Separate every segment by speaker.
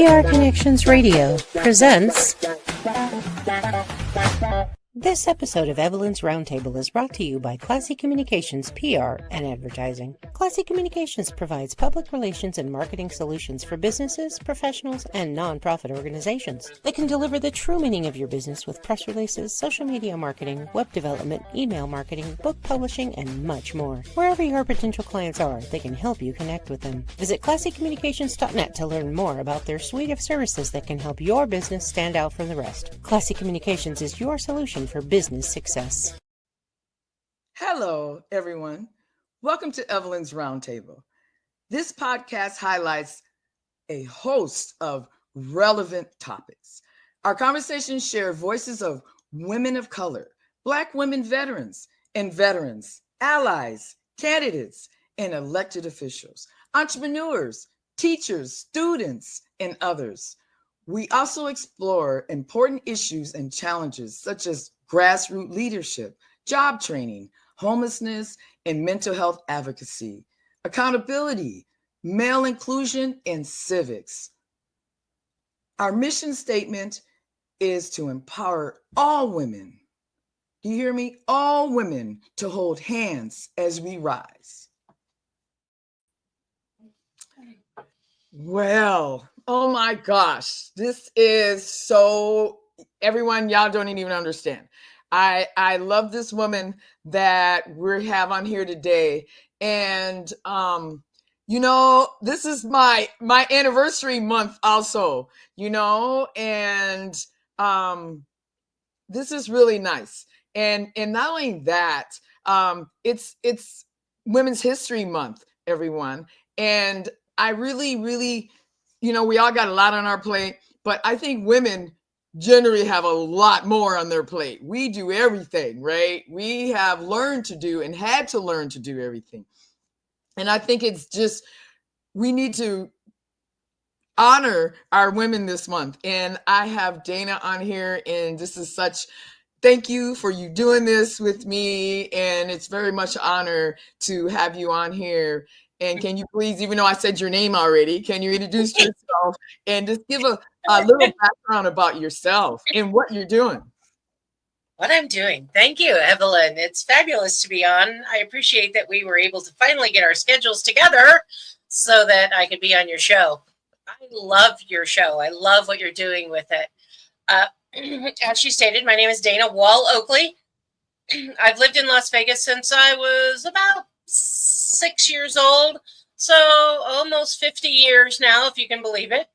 Speaker 1: PR Connections Radio presents. This episode of Evelyn's Roundtable is brought to you by Classy Communications PR and Advertising. Classy Communications provides public relations and marketing solutions for businesses, professionals, and nonprofit organizations. They can deliver the true meaning of your business with press releases, social media marketing, web development, email marketing, book publishing, and much more. Wherever your potential clients are, they can help you connect with them. Visit classycommunications.net to learn more about their suite of services that can help your business stand out from the rest. Classy Communications is your solution for business success.
Speaker 2: Hello, everyone. Welcome to Evelyn's Roundtable. This podcast highlights a host of relevant topics. Our conversations share voices of women of color, Black women veterans and veterans, allies, candidates, and elected officials, entrepreneurs, teachers, students, and others. We also explore important issues and challenges such as grassroots leadership, job training, homelessness, and mental health advocacy, accountability, male inclusion, and civics. Our mission statement is to empower all women. Do you hear me? All women to hold hands as we rise. Well, oh my gosh, this is so, everyone, y'all don't even understand. I love this woman that we have on here today. And, this is my anniversary month also, and this is really nice. And not only that, it's Women's History Month, everyone. And I really, we all got a lot on our plate, but I think women generally have a lot more on their plate. We do everything, right? We have learned to do and had to learn to do everything. And I think it's just, we need to honor our women this month. And I have Dana on here, and this is thank you for you doing this with me. And it's very much an honor to have you on here. And can you please, even though I said your name already, can you introduce yourself and just give a little background about yourself and what you're doing?
Speaker 3: What I'm doing. Thank you, Evelyn. It's fabulous to be on. I appreciate that we were able to finally get our schedules together so that I could be on your show. I love your show. I love what you're doing with it. As she stated, my name is Dana Wall-Oakley. I've lived in Las Vegas since I was about 6 years old, so almost 50 years now, if you can believe it.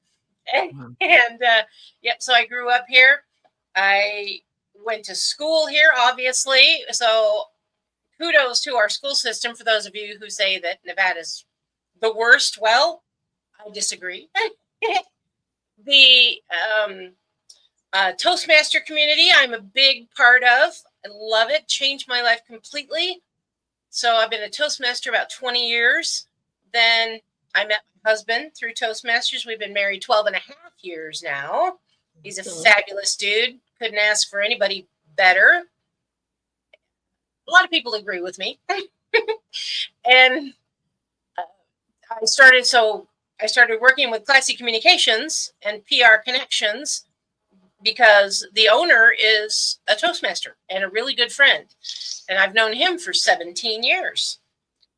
Speaker 3: So I grew up here. I went to school here, obviously, so kudos to our school system. For those of you who say that Nevada's the worst, well, I disagree. The Toastmaster community, I'm a big part of. I love it. Changed my life completely. So I've been a Toastmaster about 20 years. Then I met my husband through Toastmasters. We've been married 12 and a half years now. He's a fabulous dude. Couldn't ask for anybody better. A lot of people agree with me. And I started working with Classy Communications and PR Connections because the owner is a Toastmaster and a really good friend. And I've known him for 17 years.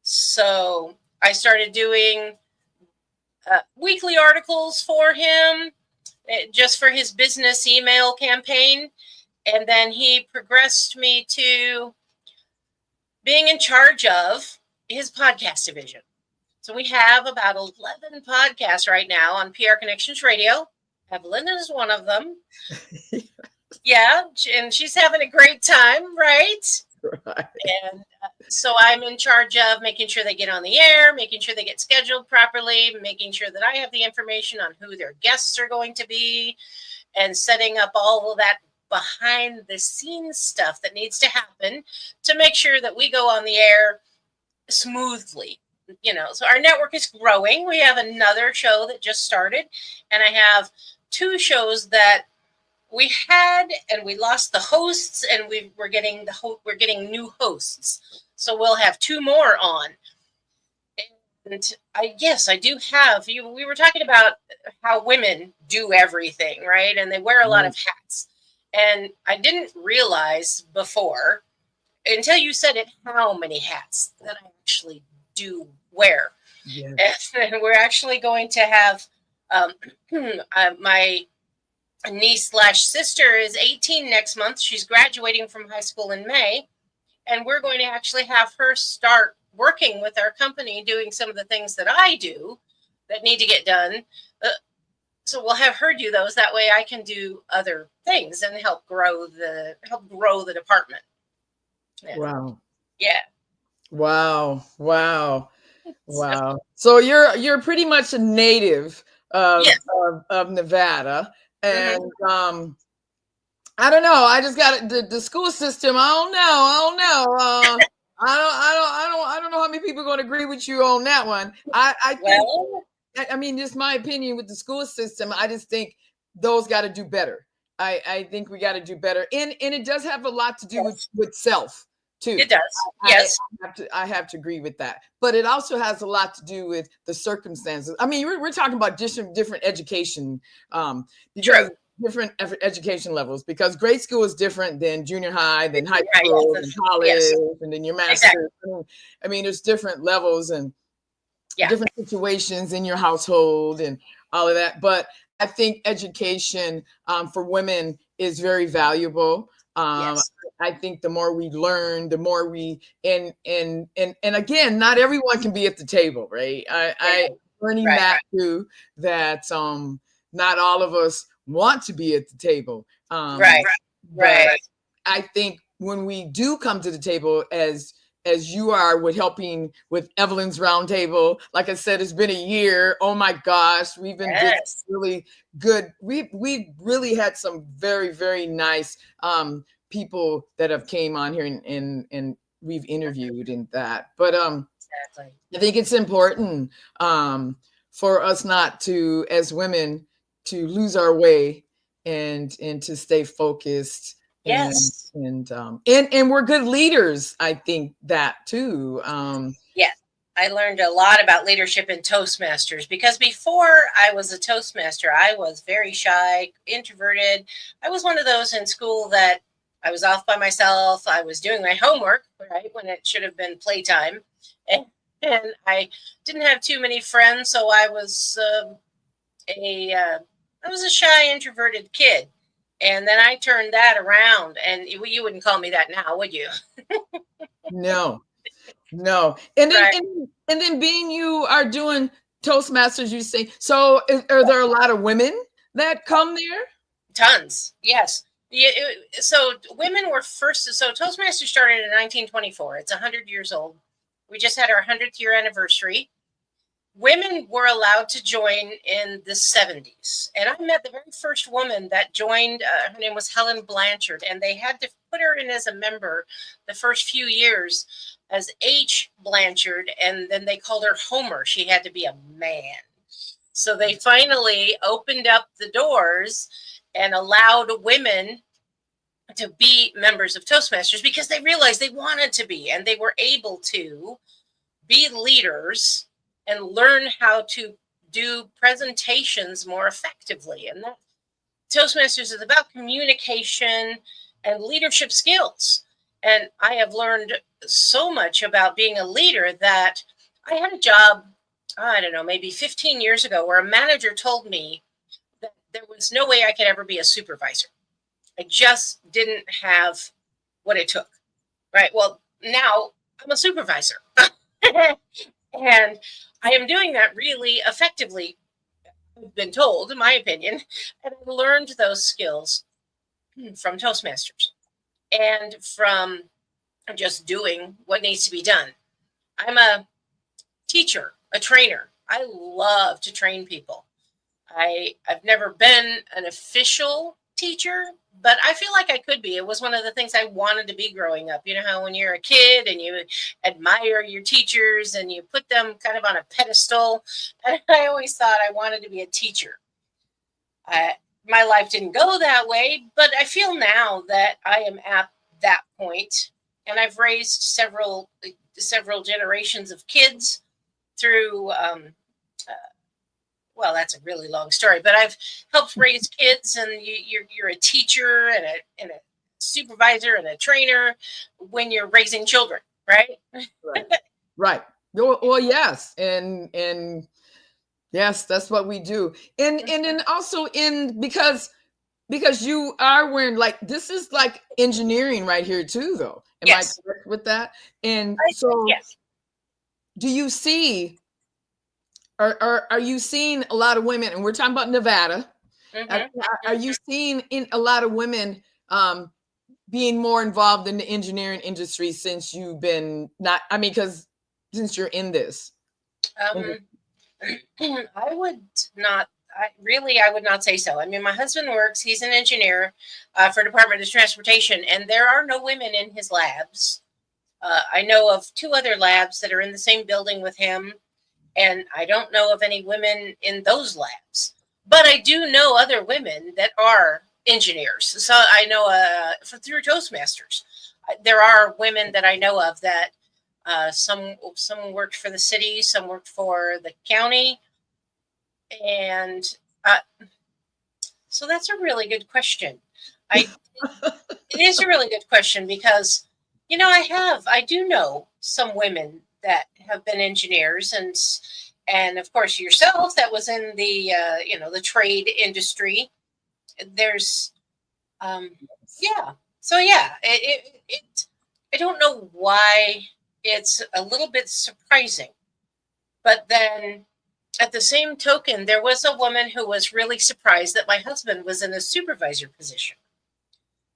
Speaker 3: So I started doing weekly articles for him, just for his business email campaign. And then he progressed me to being in charge of his podcast division. So we have about 11 podcasts right now on PR Connections Radio. Evelyn is one of them. Yeah, and she's having a great time, right?
Speaker 2: Right.
Speaker 3: And so I'm in charge of making sure they get on the air, making sure they get scheduled properly, making sure that I have the information on who their guests are going to be, and setting up all of that behind the scenes stuff that needs to happen to make sure that we go on the air smoothly. So our network is growing. We have another show that just started, and I have 2 shows that we had, and we lost the hosts, and we're getting new hosts. So we'll have 2 more on. And yes, I do have you. We were talking about how women do everything, right? And they wear a lot of hats. And I didn't realize before until you said it how many hats that I actually do wear.
Speaker 2: Yes.
Speaker 3: And we're actually going to have my niece slash sister is 18 next month. She's graduating from high school in May. And we're going to actually have her start working with our company, doing some of the things that I do that need to get done. So we'll have her do those. That way I can do other things and help grow the department. Yeah.
Speaker 2: Wow.
Speaker 3: Yeah.
Speaker 2: Wow. Wow. Wow. So you're pretty much a native of
Speaker 3: Yes.
Speaker 2: of Nevada. And I don't know. I just got the school system. I don't know. I don't know how many people are going to agree with you on that one. I think, I mean, just my opinion with the school system. I just think those got to do better. I think we got to do better, and it does have a lot to do with self too.
Speaker 3: It does. Yes.
Speaker 2: I have to agree with that, but it also has a lot to do with the circumstances. I mean, we're talking about different education, because different education levels, because grade school is different than junior high, then high school, and college, and then your master's. Exactly. I mean, there's different levels and different situations in your household and all of that. But I think education for women is very valuable. I think the more we learn, the more we and again, not everyone can be at the table, right? I learning that too, that not all of us want to be at the table. But I think when we do come to the table, as you are with helping with Evelyn's Roundtable, like I said, it's been a year. Oh my gosh, we've been really good. We've really had some very, very nice people that have came on here and we've interviewed and that. But I think it's important for us not to, as women, to lose our way and to stay focused.
Speaker 3: Yes.
Speaker 2: And we're good leaders. I think that too.
Speaker 3: Yes. I learned a lot about leadership in Toastmasters, because before I was a Toastmaster, I was very shy, introverted. I was one of those in school that I was off by myself. I was doing my homework, right, when it should have been playtime. And I didn't have too many friends, so I was a shy, introverted kid. And then I turned that around, and you wouldn't call me that now, would you?
Speaker 2: No. And then being you are doing Toastmasters, you say, so are there a lot of women that come there?
Speaker 3: Tons. Yes. So women were first. So Toastmasters started in 1924. It's 100 years old. We just had our 100th year anniversary. Women were allowed to join in the 70s. And I met the very first woman that joined. Her name was Helen Blanchard. And they had to put her in as a member the first few years as H. Blanchard. And then they called her Homer. She had to be a man. So they finally opened up the doors and allowed women to be members of Toastmasters, because they realized they wanted to be, and they were able to be leaders and learn how to do presentations more effectively. And that Toastmasters is about communication and leadership skills. And I have learned so much about being a leader that I had a job, I don't know, maybe 15 years ago, where a manager told me that there was no way I could ever be a supervisor. I just didn't have what it took. Right. Well, now I'm a supervisor. And I am doing that really effectively, I've been told, in my opinion. And I learned those skills from Toastmasters and from just doing what needs to be done. I'm a teacher, a trainer. I love to train people. I've never been an official teacher, but I feel like I could be. It was one of the things I wanted to be growing up. You know how when you're a kid and you admire your teachers and you put them kind of on a pedestal. And I always thought I wanted to be a teacher. My life didn't go that way, but I feel now that I am at that point, and I've raised several generations of kids through, well, that's a really long story, but I've helped raise kids, and you're a teacher and a supervisor and a trainer when you're raising children, right?
Speaker 2: Right. Well, yes. And yes, that's what we do. And then also because you are wearing, like, this is like engineering right here too, though. Am I correct with that? And so
Speaker 3: yes.
Speaker 2: do you see, are you seeing a lot of women, and we're talking about Nevada, are you seeing in a lot of women being more involved in the engineering industry since you've been because since you're in this?
Speaker 3: I would not say so. I mean, my husband works, he's an engineer for Department of Transportation, and there are no women in his labs. I know of 2 other labs that are in the same building with him, and I don't know of any women in those labs. But I do know other women that are engineers. So I know through Toastmasters, there are women that I know of that some worked for the city, some worked for the county. And so that's a really good question. It is a really good question because, I do know some women that have been engineers, and of course yourself that was in the the trade industry. There's so I don't know why it's a little bit surprising, but then at the same token, there was a woman who was really surprised that my husband was in a supervisor position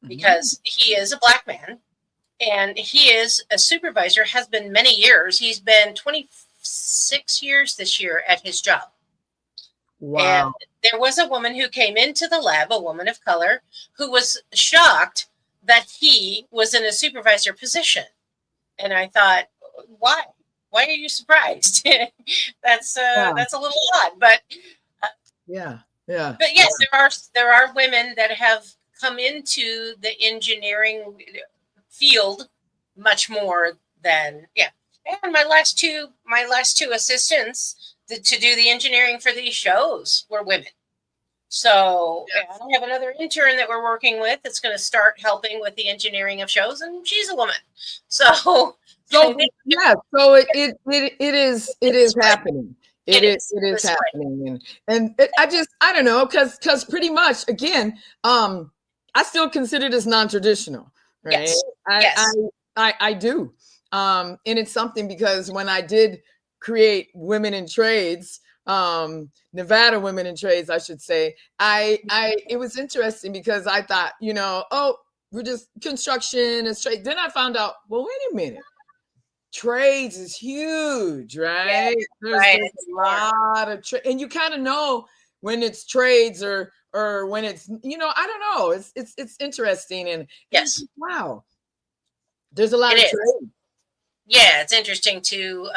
Speaker 3: because he is a Black man. And he is a supervisor, has been many years. He's been 26 years this year at his job. Wow. And there was a woman who came into the lab, a woman of color, who was shocked that he was in a supervisor position. And I thought, why? Why are you surprised? That's a little odd, but But yes, there are women that have come into the engineering field much more than And my last two assistants to do the engineering for these shows were women. So I have another intern that we're working with that's going to start helping with the engineering of shows, and she's a woman. So
Speaker 2: it is happening. It is happening, and I don't know, because pretty much again, I still consider this non-traditional, right? Yes. I do, and it's something because when I did create Women in Trades, Nevada Women in Trades, I should say, it was interesting because I thought, we're just construction and trade. Then I found out, well, wait a minute. Trades is huge, right? There's a lot of trade, and you kind of know when it's trades or when it's, I don't know. It's interesting, and wow, there's a lot of trade.
Speaker 3: Yeah, it's interesting to.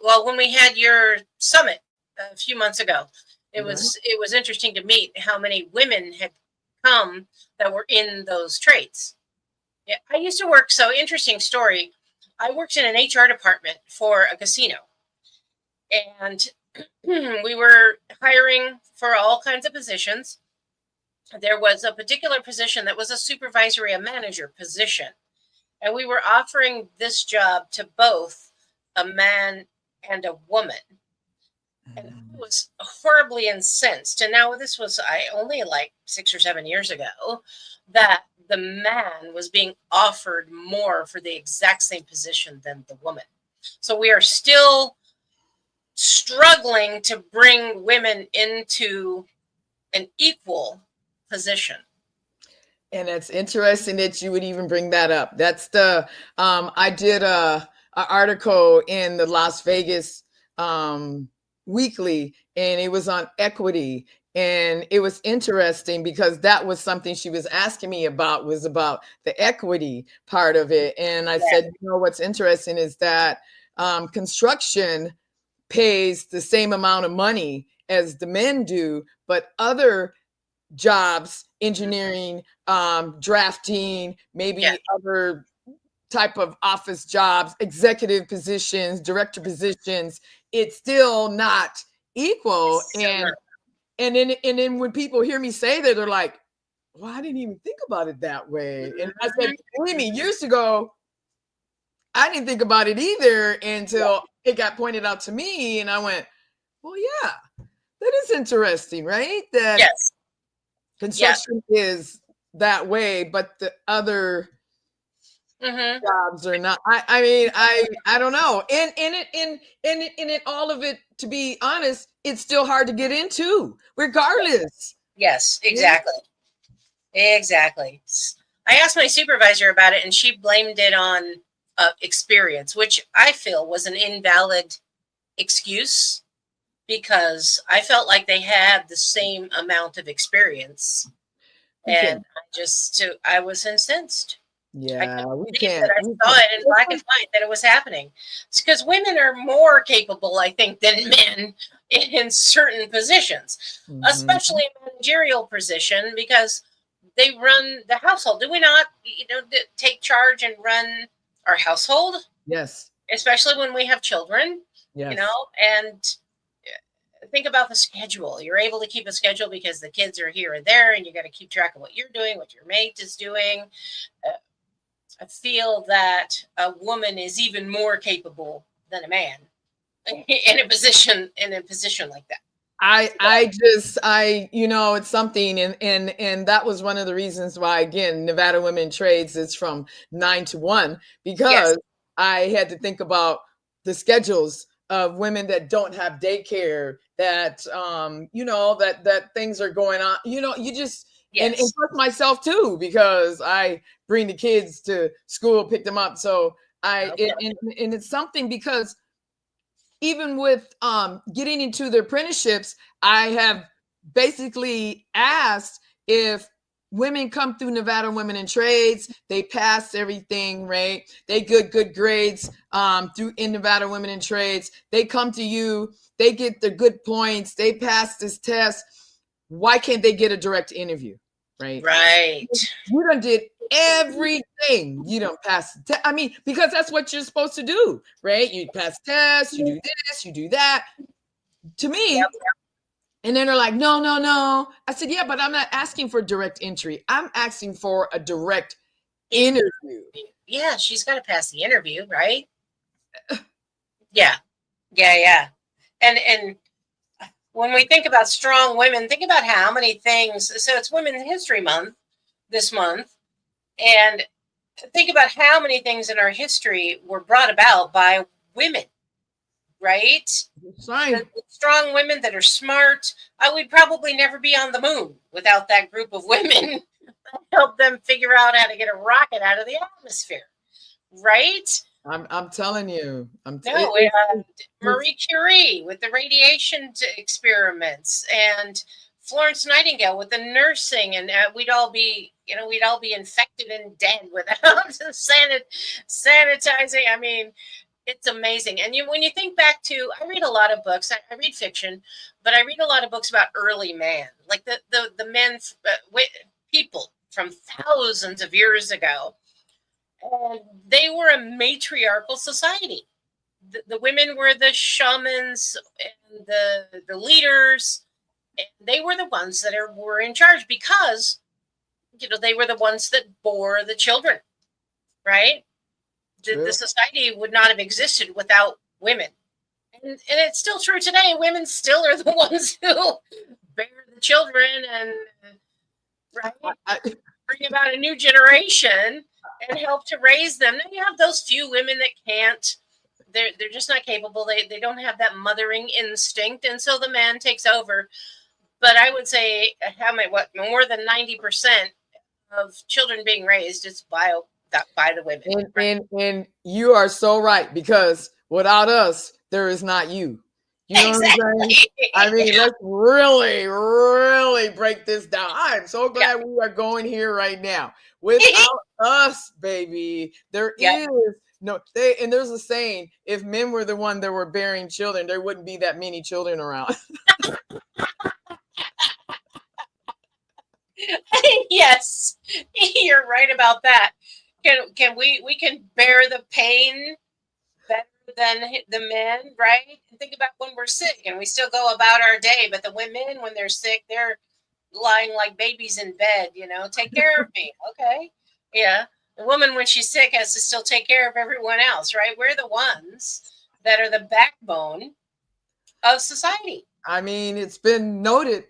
Speaker 3: Well, when we had your summit a few months ago, it was interesting to meet how many women had come that were in those trades. Yeah, I used to work. So interesting story. I worked in an HR department for a casino, and we were hiring for all kinds of positions. There was a particular position that was a supervisory, a manager position, and we were offering this job to both a man and a woman. And I was horribly incensed. And now this was only like 6 or 7 years ago, that the man was being offered more for the exact same position than the woman. So we are still struggling to bring women into an equal position.
Speaker 2: And it's interesting that you would even bring that up. That's the I did an article in the Las Vegas Weekly, and it was on equity. And it was interesting because that was something she was asking me about, was about the equity part of it. And I said, what's interesting is that construction pays the same amount of money as the men do, but other jobs, engineering, drafting, maybe other type of office jobs, executive positions, director positions, it's still not equal.
Speaker 3: Sure.
Speaker 2: And then when people hear me say that, they're like, well, I didn't even think about it that way. And I said, believe me, years ago, I didn't think about it either until it got pointed out to me. And I went, well, yeah, that is interesting, right? That
Speaker 3: Yes.
Speaker 2: construction is that way, but the other jobs are not. I mean, I don't know. And in all of it, to be honest, it's still hard to get into, regardless.
Speaker 3: Yes, exactly. Exactly. I asked my supervisor about it, and she blamed it on experience, which I feel was an invalid excuse, because I felt like they had the same amount of experience. And I was incensed.
Speaker 2: Yeah, we
Speaker 3: I
Speaker 2: can't.
Speaker 3: saw it in black and white that it was happening. It's because women are more capable, I think, than men in certain positions, especially a managerial position, because they run the household. Do we not, take charge and run our household?
Speaker 2: Yes.
Speaker 3: Especially when we have children,
Speaker 2: Yes.
Speaker 3: and think about the schedule. You're able to keep a schedule because the kids are here and there, and you got to keep track of what you're doing, what your mate is doing. I feel that a woman is even more capable than a man in a position like that.
Speaker 2: It's something, and that was one of the reasons why, again, Nevada Women in Trades is from 9 to 1, because I had to think about the schedules of women that don't have daycare, that that things are going on, you just and plus myself too, because I bring the kids to school, pick them up. So and it's something, because even with getting into the apprenticeships, I have basically asked if women come through Nevada Women in Trades, they pass everything, right? They good grades in Nevada Women in Trades. They come to you, they get the good points, they pass this test. Why can't they get a direct interview, right?
Speaker 3: Right.
Speaker 2: You done did everything. You don't pass the test. I mean, because that's what you're supposed to do, right? You pass tests, you do this, you do that. To me, and then they're like, no. I said, yeah, but I'm not asking for direct entry. I'm asking for a direct interview.
Speaker 3: Yeah, she's got to pass the interview, right? Yeah. And when we think about strong women, think about how many things. So it's Women's History Month this month, and think about how many things in our history were brought about by women, right? The strong women that are smart. I would probably never be on the moon without that group of women. Help them figure out how to get a rocket out of the atmosphere, right?
Speaker 2: I'm telling you.
Speaker 3: Marie Curie with the radiation experitants, and Florence Nightingale with the nursing, and we'd all be infected and dead without sanitizing. I mean, it's amazing. And when you think back to, I read a lot of books. I read fiction, but I read a lot of books about early man, like the men, people from thousands of years ago. And they were a matriarchal society. The women were the shamans and the leaders. And they were the ones that were in charge, because they were the ones that bore the children, right? The society would not have existed without women. And it's still true today. Women still are the ones who bear the children and bring about a new generation and help to raise them. Then you have those few women that can't. They're just not capable. They don't have that mothering instinct, and so the man takes over. But I would say more than 90% of children being raised is by the women.
Speaker 2: And you are so right, because without us, there is not you. You know what I'm saying? I mean, let's really, really break this down. I'm so glad we are going here right now. Without us, baby, there is no. And there's a saying: if men were the one that were bearing children, there wouldn't be that many children around.
Speaker 3: Yes, you're right about that. We can bear the pain better than the men, right? And think about when we're sick and we still go about our day, but the women, when they're sick, they're lying like babies in bed, take care of me. Okay. Yeah. The woman, when she's sick, has to still take care of everyone else, right? We're the ones that are the backbone of society.
Speaker 2: I mean, it's been noted.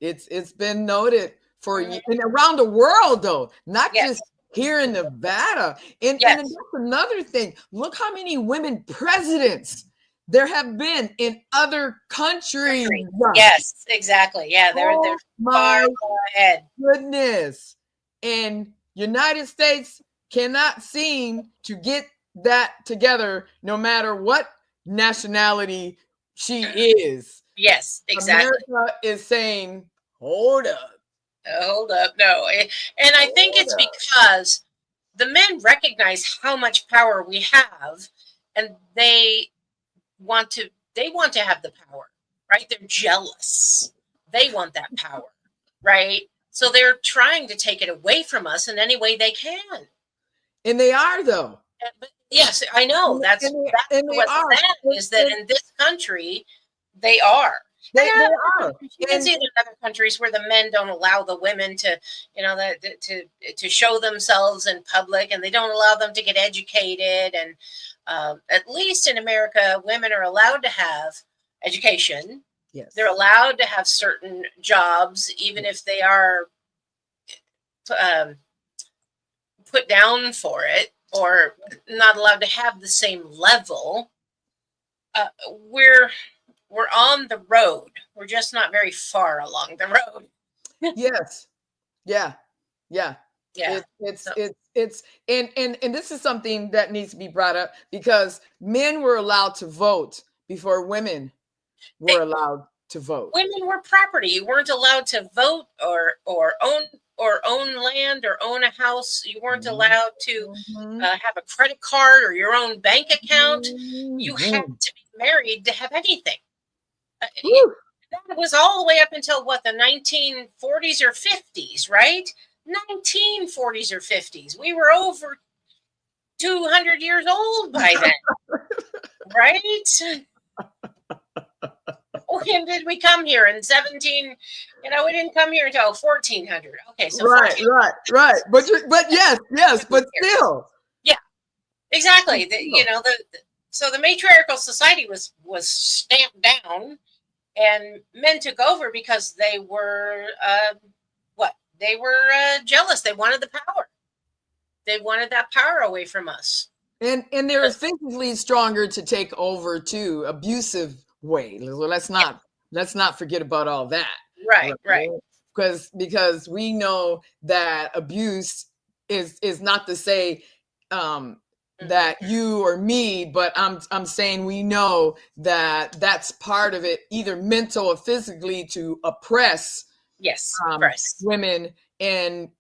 Speaker 2: It's been noted for and around the world, though, not just here in Nevada. And that's another thing. Look how many women presidents there have been in other countries.
Speaker 3: Yes, exactly. Yeah, they're far ahead.
Speaker 2: Goodness. And United States cannot seem to get that together, no matter what nationality she is.
Speaker 3: Yes, exactly.
Speaker 2: America is saying, hold up.
Speaker 3: No. And I think it's because the men recognize how much power we have, and they want to have the power, right? They're jealous. They want that power, right? So they're trying to take it away from us in any way they can.
Speaker 2: And they are, though.
Speaker 3: But yes, I know. That's what's sad is that in this country, they are.
Speaker 2: They are.
Speaker 3: You can see it in other countries where the men don't allow the women to, to show themselves in public, and they don't allow them to get educated. And at least in America, women are allowed to have education.
Speaker 2: Yes.
Speaker 3: They're allowed to have certain jobs, even if they are put down for it or not allowed to have the same level. We're on the road. We're just not very far along the road.
Speaker 2: Yes. Yeah. It's and this is something that needs to be brought up, because men were allowed to vote before women were allowed to vote.
Speaker 3: Women were property. You weren't allowed to vote or own land or own a house. You weren't allowed to have a credit card or your own bank account. You had to be married to have anything. That was all the way up until the 1940s or 50s, right? 1940s or 50s. We were over 200 years old by then, right? When did we come here? In 17, we didn't come here until 1400. Okay, so
Speaker 2: right. But yes, but still.
Speaker 3: Yeah, exactly. So the matriarchal society was stamped down, and men took over because they were They were jealous. They wanted the power. They wanted that power away from us.
Speaker 2: And they're physically stronger to take over too, abusive way. Let's not forget about all that.
Speaker 3: Right.
Speaker 2: Because we know that abuse is not to say that you or me, but I'm saying we know that that's part of it, either mental or physically, to oppress women. And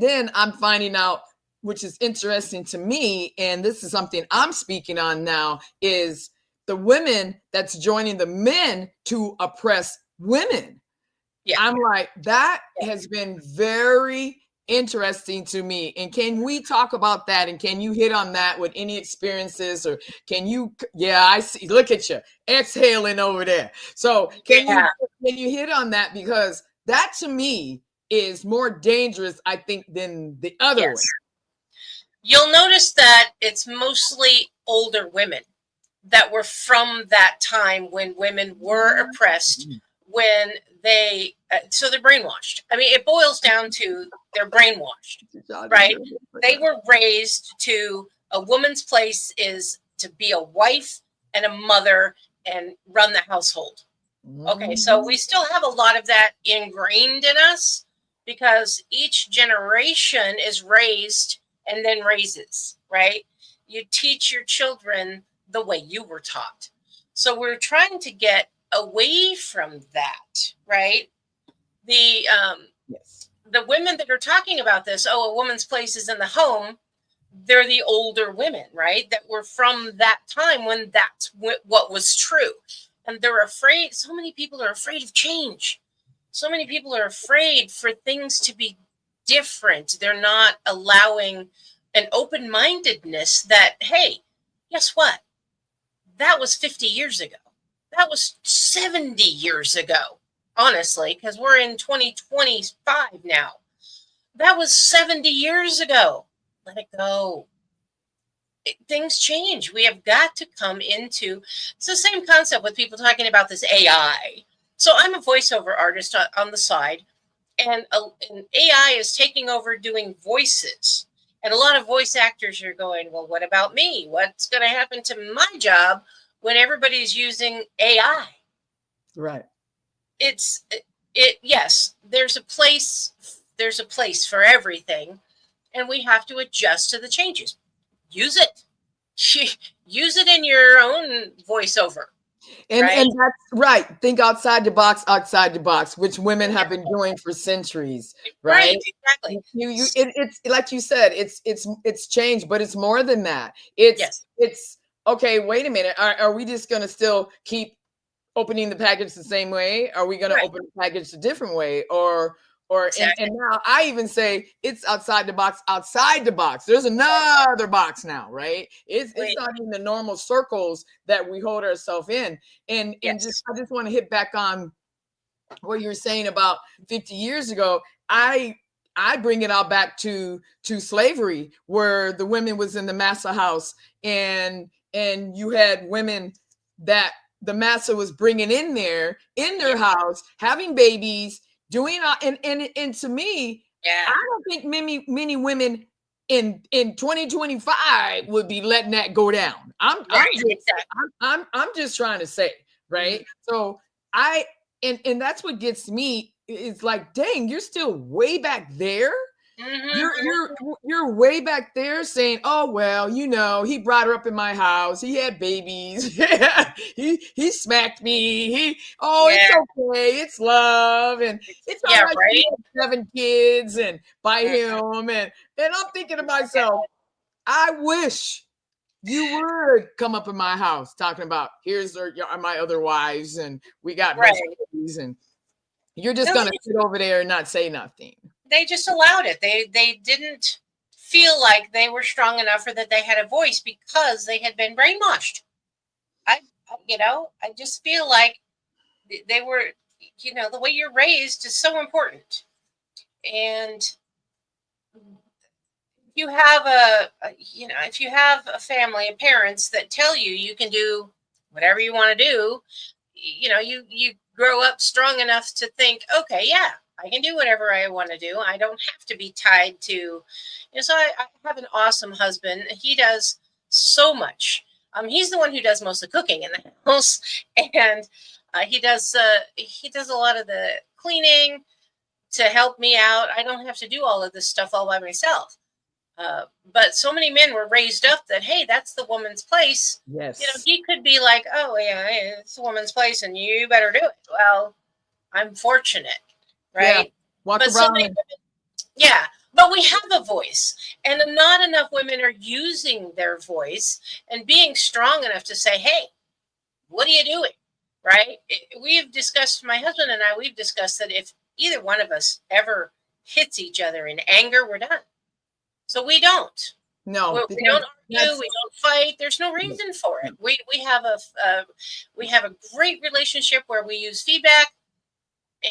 Speaker 2: then I'm finding out, which is interesting to me, and this is something I'm speaking on now, is the women that's joining the men to oppress women. Yeah. I'm like, that has been very interesting to me. And can we talk about that? And can you hit on that with any experiences? Or can you, I see, look at you exhaling over there. So can you hit on that? Because that to me is more dangerous, I think, than the other way.
Speaker 3: You'll notice that it's mostly older women that were from that time when women were oppressed, when so they're brainwashed. I mean, it boils down to they're brainwashed, right? They were raised to a woman's place is to be a wife and a mother and run the household. Okay, so we still have a lot of that ingrained in us because each generation is raised and then raises, right? You teach your children the way you were taught. So we're trying to get away from that, right? The women that are talking about this, a woman's place is in the home, they're the older women, right? That were from that time when that's what was true. And they're afraid. So many people are afraid of change. So many people are afraid for things to be different. They're not allowing an open-mindedness that, hey, guess what? that was 50 years ago. That was 70 years ago, honestly, because we're in 2025 now. That was 70 years ago. Let it go. Things change. We have got to come into, it's the same concept with people talking about this AI. So I'm a voiceover artist on the side, and AI is taking over doing voices. And a lot of voice actors are going, well, what about me? What's going to happen to my job when everybody's using AI?
Speaker 2: Right.
Speaker 3: Yes, there's a place for everything, and we have to adjust to the changes. Use it. Use it in your own voiceover.
Speaker 2: And that's right. Think outside the box, which women have been doing for centuries. Right.
Speaker 3: Exactly.
Speaker 2: It's like you said, it's changed, but it's more than that. It's okay. Wait a minute. Are we just going to still keep opening the package the same way? Are we going to open the package a different way? And now I even say it's outside the box. There's another box now, right? It's not in the normal circles that we hold ourselves in. And I just want to hit back on what you were saying about 50 years ago. I bring it out back to slavery, where the women was in the massa house, and you had women that the massa was bringing in their house, having babies, doing and to me, I don't think many women in 2025 would be letting that go down. I'm just trying to say, right? Mm-hmm. So and that's what gets me. It's like, dang, you're still way back there. Mm-hmm. You're way back there saying, oh, well, he brought her up in my house. He had babies. he smacked me. It's okay. It's love. And it's all right. He had 7 kids and by him. And I'm thinking to myself, I wish you would come up in my house talking about, here's my other wives, and we got babies, and you're just going to sit over there and not say nothing.
Speaker 3: They just allowed it. They didn't feel like they were strong enough or that they had a voice because they had been brainwashed. I just feel like they were, the way you're raised is so important. And you have if you have a family of parents that tell you can do whatever you want to do, you grow up strong enough to think, okay, yeah, I can do whatever I want to do. I don't have to be tied to, so I have an awesome husband. He does so much. He's the one who does most of the cooking in the house, and he does a lot of the cleaning to help me out. I don't have to do all of this stuff all by myself. But so many men were raised up that, hey, that's the woman's place.
Speaker 2: Yes.
Speaker 3: He could be like, oh yeah, it's the woman's place and you better do it. Well, I'm fortunate. Right.
Speaker 2: Yeah.
Speaker 3: But we have a voice, and not enough women are using their voice and being strong enough to say, hey, what are you doing? Right. We've discussed, my husband and I, we've discussed that if either one of us ever hits each other in anger, we're done. So we don't.
Speaker 2: No,
Speaker 3: we don't argue. We don't fight. There's no reason for it. We have a great relationship where we use feedback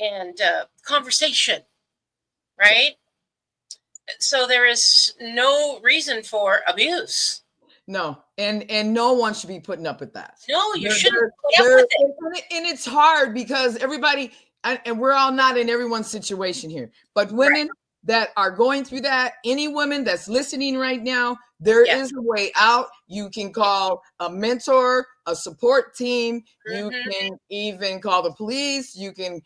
Speaker 3: and conversation, right? So there is no reason for abuse.
Speaker 2: No, and no one should be putting up with that.
Speaker 3: No, you shouldn't put up with it.
Speaker 2: And it's hard because everybody, and we're all not in everyone's situation here, but women that are going through that, any woman that's listening right now, there is a way out. You can call a mentor, a support team. You can even call the police. You can,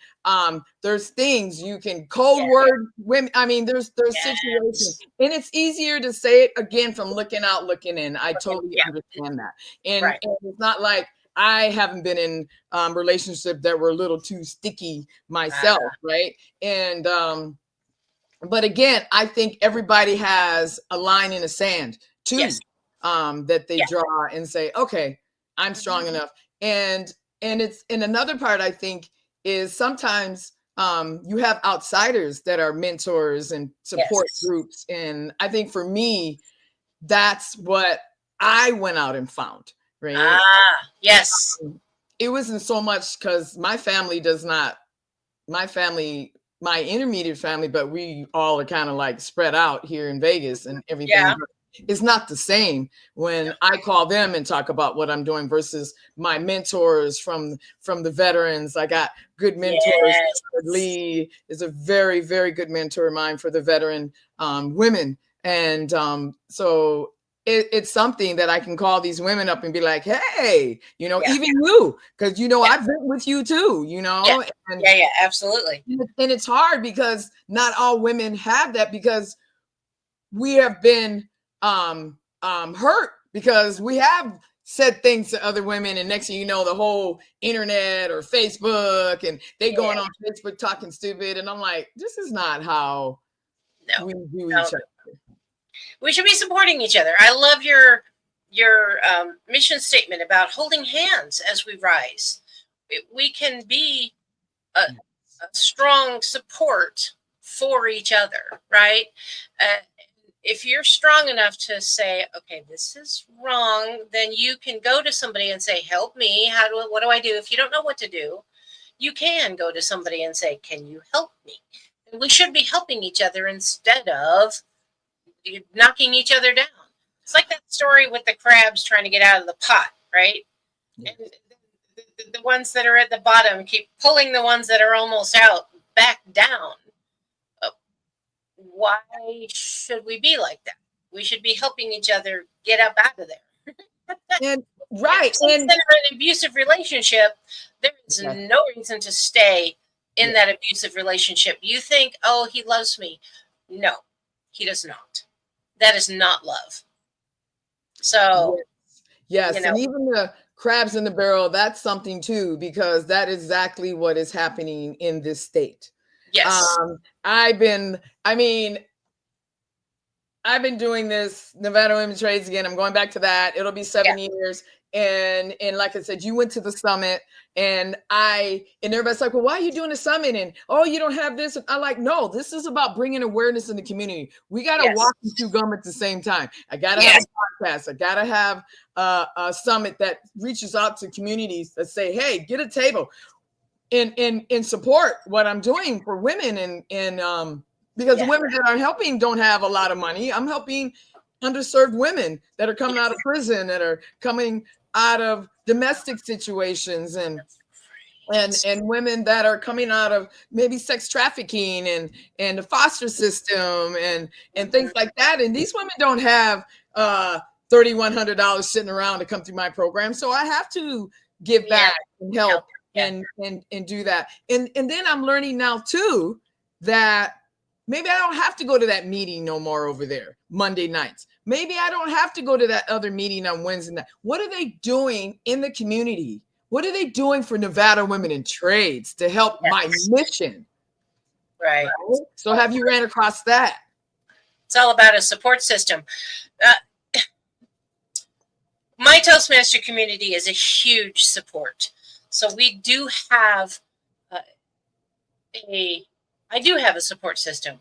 Speaker 2: there's things you can code word women. I mean, there's situations, and it's easier to say it again from looking out, looking in. I totally understand that. And it's not like I haven't been in relationships that were a little too sticky myself. Right. And, but again, I think everybody has a line in the sand too, that they draw and say, okay, I'm strong enough. And it's, and another part I think is sometimes you have outsiders that are mentors and support groups. And I think for me, that's what I went out and found. right?
Speaker 3: Ah, yes.
Speaker 2: It wasn't so much because my intermediate family, but we all are kind of like spread out here in Vegas and everything.
Speaker 3: Yeah.
Speaker 2: It's not the same when I call them and talk about what I'm doing versus my mentors from the veterans. I got good mentors.
Speaker 3: Yes.
Speaker 2: Lee is a very, very good mentor of mine for the veteran women. And so it's something that I can call these women up and be like, hey,
Speaker 3: Yeah.
Speaker 2: even you, because, I've been with you too,
Speaker 3: Yeah.
Speaker 2: And,
Speaker 3: Yeah, absolutely.
Speaker 2: and it's hard because not all women have that because we have been hurt because we have said things to other women, and next thing you know, the whole internet or Facebook, and they going on Facebook talking stupid, and I'm like, this is not how we do each other.
Speaker 3: We should be supporting each other. I love your mission statement about holding hands as we rise. We can be a strong support for each other, right? If you're strong enough to say, okay, this is wrong, then you can go to somebody and say, help me. What do I do? If you don't know what to do, you can go to somebody and say, can you help me? And we should be helping each other instead of knocking each other down. It's like that story with the crabs trying to get out of the pot, right? Yeah. And the ones that are at the bottom keep pulling the ones that are almost out back down. Why should we be like that? We should be helping each other get up out of there.
Speaker 2: And right.
Speaker 3: And in an abusive relationship, there is no reason to stay in that abusive relationship. You think, oh, he loves me. No, he does not. That is not love. So,
Speaker 2: yes. And even the crabs in the barrel, that's something too, because that is exactly what is happening in this state.
Speaker 3: Yes.
Speaker 2: I've been doing this Nevada Women's Trades again. I'm going back to that. It'll be 7 years. And like I said, you went to the summit and everybody's like, well, why are you doing a summit? And, oh, you don't have this. And I'm like, no, this is about bringing awareness in the community. We got to walk and chew gum at the same time. I got to have a podcast. I got to have a summit that reaches out to communities that say, hey, get a table and support what I'm doing for women. And because the women that I'm helping don't have a lot of money. I'm helping underserved women that are coming out of prison, that are coming out of domestic situations, and women that are coming out of maybe sex trafficking and the foster system and things like that. And these women don't have $3,100 sitting around to come through my program. So I have to give back and help and do that. And then I'm learning now too that maybe I don't have to go to that meeting no more over there Monday nights. Maybe I don't have to go to that other meeting on Wednesday night. What are they doing in the community? What are they doing for Nevada Women in Trades to help my mission?
Speaker 3: Right.
Speaker 2: So have you ran across that?
Speaker 3: It's all about a support system. My Toastmaster community is a huge support. So we do have I do have a support system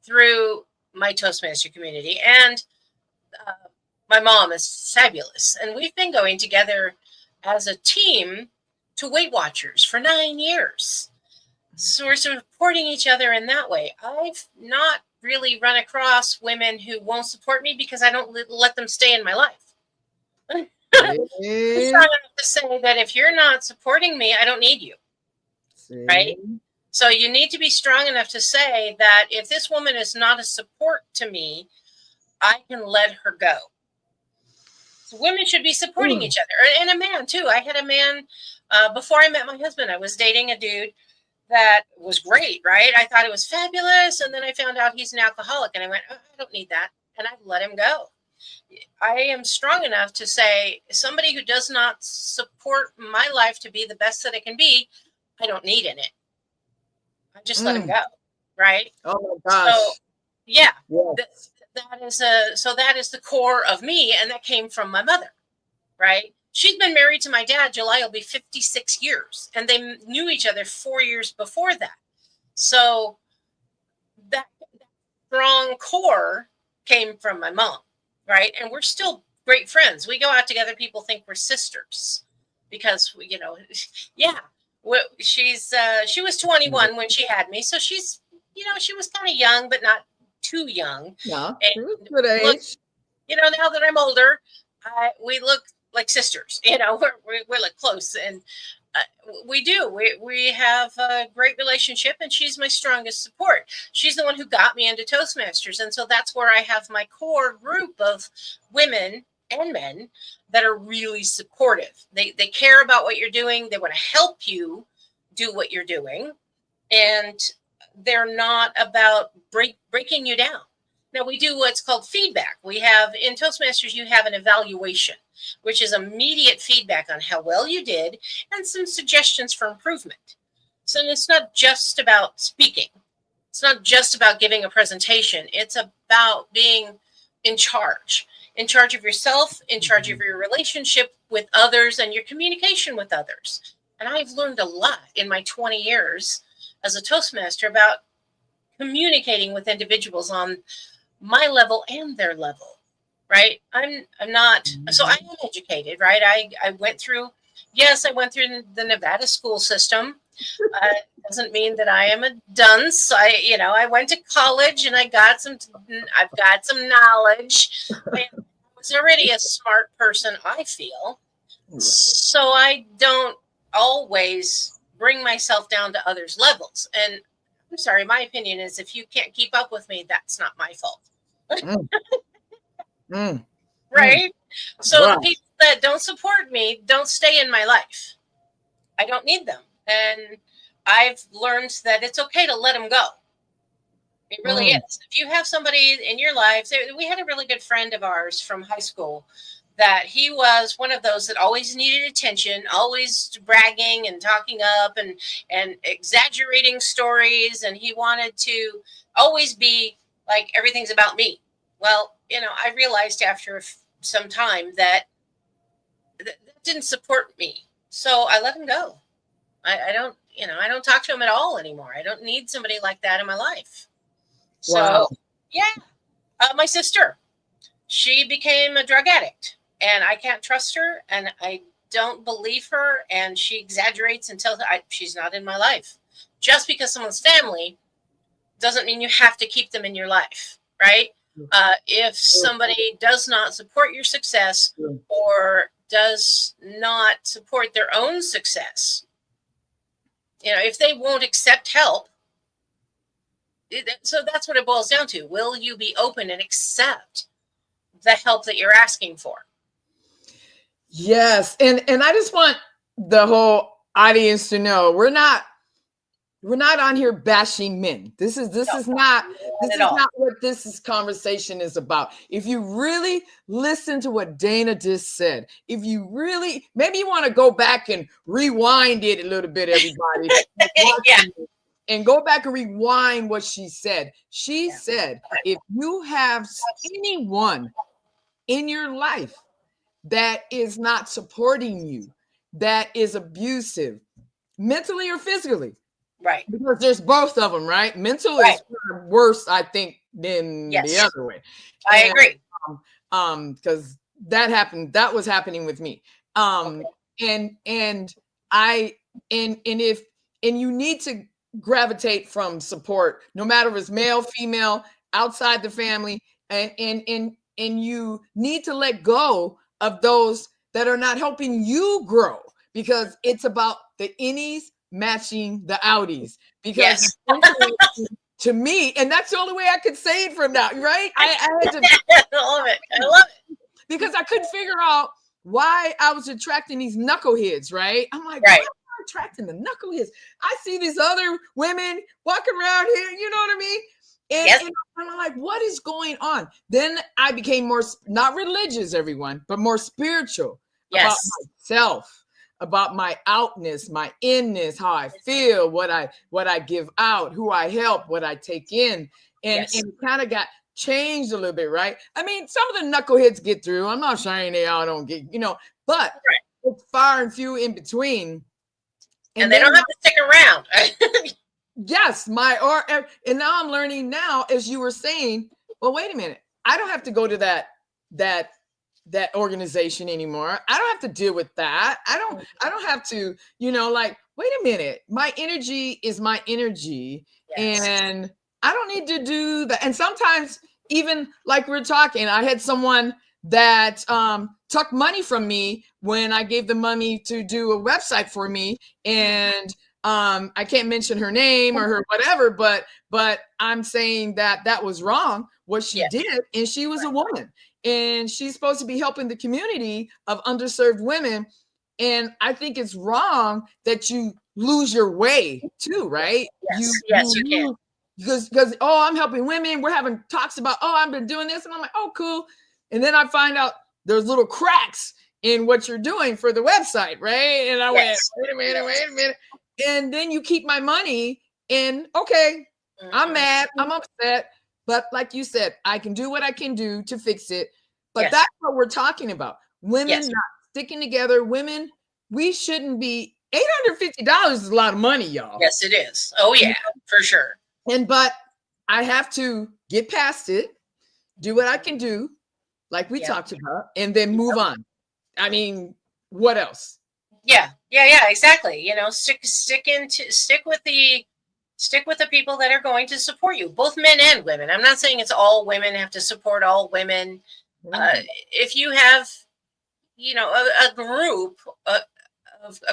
Speaker 3: through my Toastmaster community, and my mom is fabulous. And we've been going together as a team to Weight Watchers for 9 years. So we're supporting each other in that way. I've not really run across women who won't support me because I don't let them stay in my life. I'm strong enough to say that if you're not supporting me, I don't need you. Right? So you need to be strong enough to say that if this woman is not a support to me, I can let her go. So women should be supporting each other, and a man too. I had a man before I met my husband. I was dating a dude that was great, right? I thought it was fabulous, and then I found out he's an alcoholic, and I went, oh, I don't need that, and I let him go. I am strong enough to say somebody who does not support my life to be the best that it can be, I don't need in it. I just let him go, right?
Speaker 2: Oh my gosh!
Speaker 3: So, yeah, that is the core of me, and that came from my mother, right? She's been married to my dad. July will be 56 years, and they knew each other 4 years before that. So that strong core came from my mom, right? And we're still great friends. We go out together. People think we're sisters because yeah. She was 21 when she had me, so she's, she was kind of young, but not too young.
Speaker 2: Yeah,
Speaker 3: And
Speaker 2: good age.
Speaker 3: look, now that I'm older, we look like sisters. We're like close, and we do. We have a great relationship, and she's my strongest support. She's the one who got me into Toastmasters, and so that's where I have my core group of women and men that are really supportive. They care about what you're doing. They want to help you do what you're doing, and they're not about breaking you down. Now, we do what's called feedback. We have in Toastmasters, you have an evaluation, which is immediate feedback on how well you did and some suggestions for improvement. So it's not just about speaking. It's not just about giving a presentation. It's about being in charge of yourself, in charge of your relationship with others and your communication with others. And I've learned a lot in my 20 years as a Toastmaster about communicating with individuals on my level and their level, right? I'm not, so I am educated, right? I went through the Nevada school system. Doesn't mean that I am a dunce. I went to college and I've got some knowledge. I was already a smart person, I feel. So I don't always bring myself down to others' levels. And I'm sorry, my opinion is if you can't keep up with me, that's not my fault. Right? So the people that don't support me don't stay in my life. I don't need them. And I've learned that it's okay to let them go. It really is. If you have somebody in your life, we had a really good friend of ours from high school that he was one of those that always needed attention, always bragging and talking up and exaggerating stories. And he wanted to always be like, everything's about me. Well, I realized after some time that didn't support me. So I let him go. I don't talk to him at all anymore. I don't need somebody like that in my life.
Speaker 2: Wow.
Speaker 3: So, yeah, my sister, she became a drug addict and I can't trust her and I don't believe her. And she exaggerates and tells she's not in my life. Just because someone's family doesn't mean you have to keep them in your life, right? If somebody does not support your success or does not support their own success, if they won't accept help, so that's what it boils down to. Will you be open and accept the help that you're asking for?
Speaker 2: Yes. And I just want the whole audience to know we're not on here bashing men. This is not what this conversation is about. If you really listen to what Dana just said, if you really, maybe you want to go back and rewind it a little bit, everybody.
Speaker 3: Yeah.
Speaker 2: And go back and rewind what she said. She said, if you have anyone in your life that is not supporting you, that is abusive, mentally or physically,
Speaker 3: right?
Speaker 2: Because there's both of them, right? Mental is worse, I think, than the other way.
Speaker 3: I agree.
Speaker 2: Because that was happening with me. And you need to gravitate from support, no matter if it's male, female, outside the family, and you need to let go of those that are not helping you grow, because it's about the innies matching the outies. Because to me, and that's the only way I could say it from now, right? I had to
Speaker 3: I love it.
Speaker 2: Because I couldn't figure out why I was attracting these knuckleheads, right? I'm like, why am I attracting the knuckleheads? I see these other women walking around here, you know what I mean? And I'm like, what is going on? Then I became more, not religious, everyone, but more spiritual about myself, about my outness, my inness, how I feel, what I give out, who I help, what I take in. And it kind of got changed a little bit, right? I mean, some of the knuckleheads get through. I'm not saying they all don't get, but it's far and few in between.
Speaker 3: And they don't have to stick around.
Speaker 2: Yes, and now I'm learning now, as you were saying, well, wait a minute. I don't have to go to that that organization anymore. I don't have to deal with that. I don't have to, like, wait a minute. My energy is my energy.
Speaker 3: Yes.
Speaker 2: And I don't need to do that. And sometimes, even like we're talking, I had someone that took money from me when I gave them money to do a website for me. And I can't mention her name or her whatever, but I'm saying that was wrong what she did. And she was a woman, and she's supposed to be helping the community of underserved women. And I think it's wrong that you lose your way too, right?
Speaker 3: Yes, you can.
Speaker 2: Because I'm helping women. We're having talks about, I've been doing this. And I'm like, oh, cool. And then I find out there's little cracks in what you're doing for the website, right? And I went, wait a minute. And then you keep my money, and okay, I'm mad, I'm upset. But like you said, I can do what I can do to fix it. But that's what we're talking about. Women not sticking together. Women, we shouldn't be. $850 is a lot of money, y'all.
Speaker 3: Yes, it is. Oh, yeah, for sure.
Speaker 2: But I have to get past it, do what I can do, like we talked about, and then move on. I mean, what else?
Speaker 3: Yeah, exactly. Stick with the people that are going to support you, both men and women. I'm not saying it's all women have to support all women. If you have, a group, a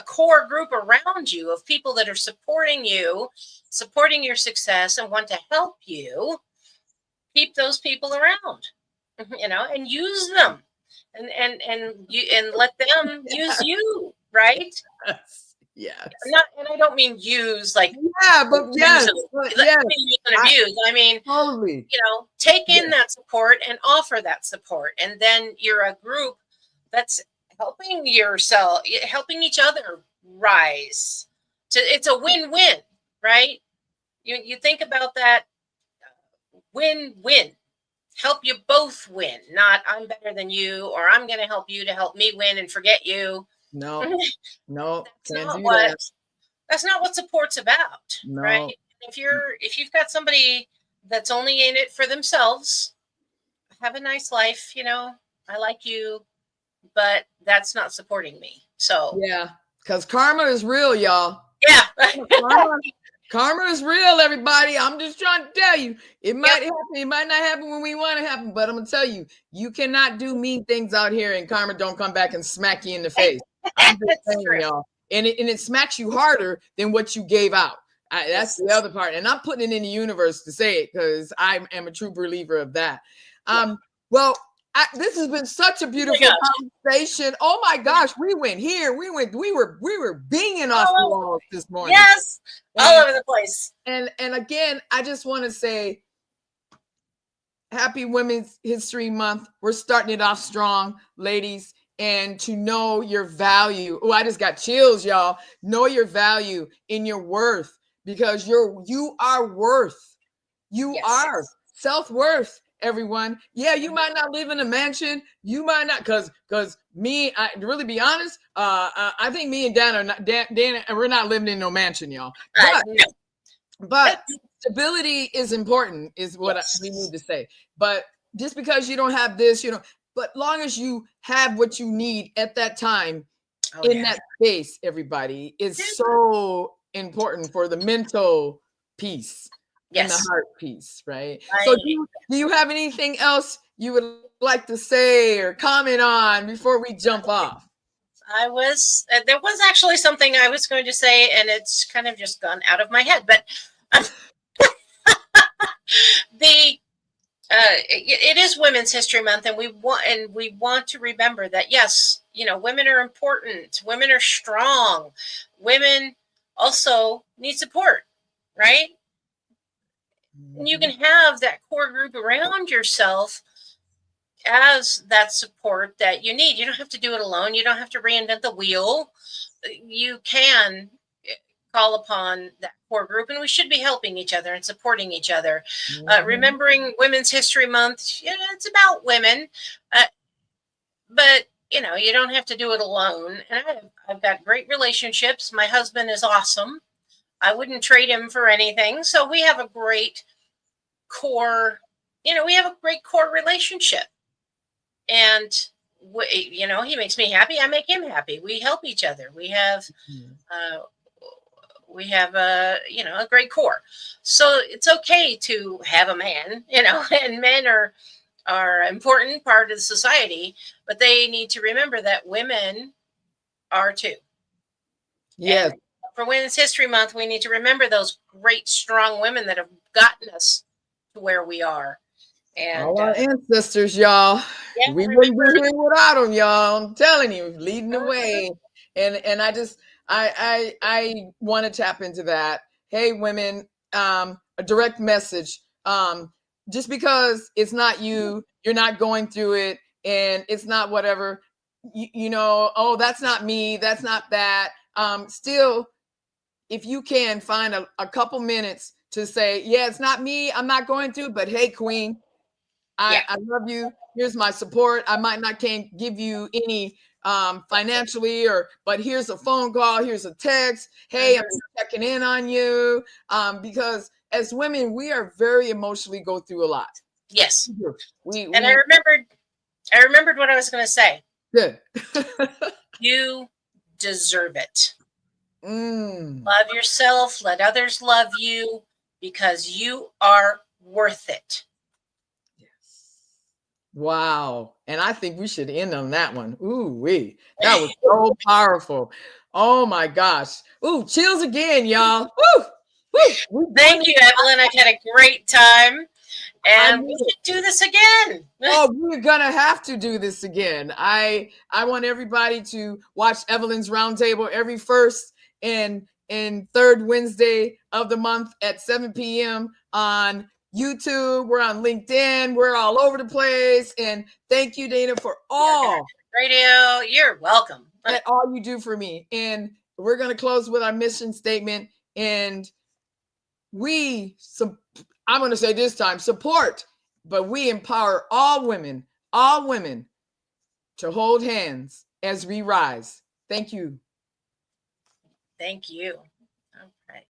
Speaker 3: core group around you of people that are supporting you, supporting your success, and want to help you, keep those people around, and use them, and let them use you, right?
Speaker 2: Yes.
Speaker 3: And I don't mean use like
Speaker 2: but yes,
Speaker 3: abuse. I mean,
Speaker 2: totally.
Speaker 3: Take in that support and offer that support, and then you're a group that's helping each other rise. It's a win-win, right? You think about that, win-win. Help you both win, not I'm better than you, or I'm going to help you to help me win and forget you.
Speaker 2: No,
Speaker 3: that's not what support's about, right? If you've got somebody that's only in it for themselves, have a nice life, I like you, but that's not supporting me. So
Speaker 2: because karma is real, y'all. Karma is real, everybody. I'm just trying to tell you, it might happen. It might not happen when we want it to happen, but I'm gonna tell you, you cannot do mean things out here and karma don't come back and smack you in the face. I'm just saying, y'all. And it smacks you harder than what you gave out. That's the other part. And I'm putting it in the universe to say it because I am a true believer of that. Well, this has been such a beautiful conversation. Oh my gosh, we went here. We were binging off the walls this morning.
Speaker 3: Yes, all over the place.
Speaker 2: And again, I just want to say, happy Women's History Month. We're starting it off strong, ladies. And to know your value. Oh, I just got chills, y'all. Know your value in your worth, because you are worth. You are self-worth, everyone. Yeah, you might not live in a mansion. You might not, because me, to really be honest, I think me and Dan are not, Dan, we're not living in no mansion, y'all. But stability is important, is what we need to say. But just because you don't have this, but long as you have what you need at that time that space, everybody, is so important for the mental peace and the heart peace, right? So do you have anything else you would like to say or comment on before we jump off?
Speaker 3: There was actually something I was going to say, and it's kind of just gone out of my head, but it is Women's History Month, and we want to remember that, yes, women are important. Women are strong. Women also need support, right? And you can have that core group around yourself as that support that you need. You don't have to do it alone. You don't have to reinvent the wheel. You can call upon that core group, and we should be helping each other and supporting each other. Remembering Women's History Month, it's about women, but you don't have to do it alone. And I've got great relationships. My husband is awesome. I wouldn't trade him for anything. So we have a great core, relationship. And he makes me happy. I make him happy. We help each other. We have a great core. So it's okay to have a man, and men are an important part of the society, but they need to remember that women are too.
Speaker 2: Yes.
Speaker 3: And for Women's History Month, we need to remember those great, strong women that have gotten us to where we are. And
Speaker 2: all our ancestors, y'all.
Speaker 3: Yeah,
Speaker 2: we wouldn't be here without them, y'all. I'm telling you, leading the way. And I want to tap into that. Hey, women, a direct message. Just because it's not you, you're not going through it, and it's not whatever, oh, that's not me, that's not that. Still, if you can find a couple minutes to say, yeah, it's not me, I'm not going through, but hey, queen, I love you. Here's my support. I might not can't give you any financially, but here's a phone call, here's a text. Hey, I'm checking in on you. Because as women, we are very emotionally go through a lot.
Speaker 3: Yes. I remembered what I was going to say.
Speaker 2: Good.
Speaker 3: You deserve it.
Speaker 2: Love
Speaker 3: yourself. Let others love you, because you are worth it.
Speaker 2: Wow. And I think we should end on that one. Ooh-wee. That was so powerful. Oh my gosh. Ooh, chills again, y'all. Woo.
Speaker 3: Thank you, Evelyn. I've had a great time. And we should do this again.
Speaker 2: Oh, we're gonna have to do this again. I want everybody to watch Evelyn's Roundtable every first and third Wednesday of the month at 7 p.m. on YouTube. We're on LinkedIn. We're all over the place. And thank you, Dana, for all
Speaker 3: radio. You're welcome.
Speaker 2: And all you do for me. And we're going to close with our mission statement. And I'm going to say this time, support, but we empower all women to hold hands as we rise. Thank you.
Speaker 3: Thank you. All right.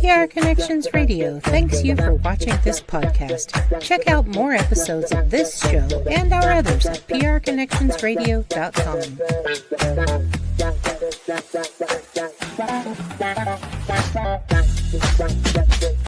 Speaker 1: PR Connections Radio thanks you for watching this podcast. Check out more episodes of this show and our others at prconnectionsradio.com.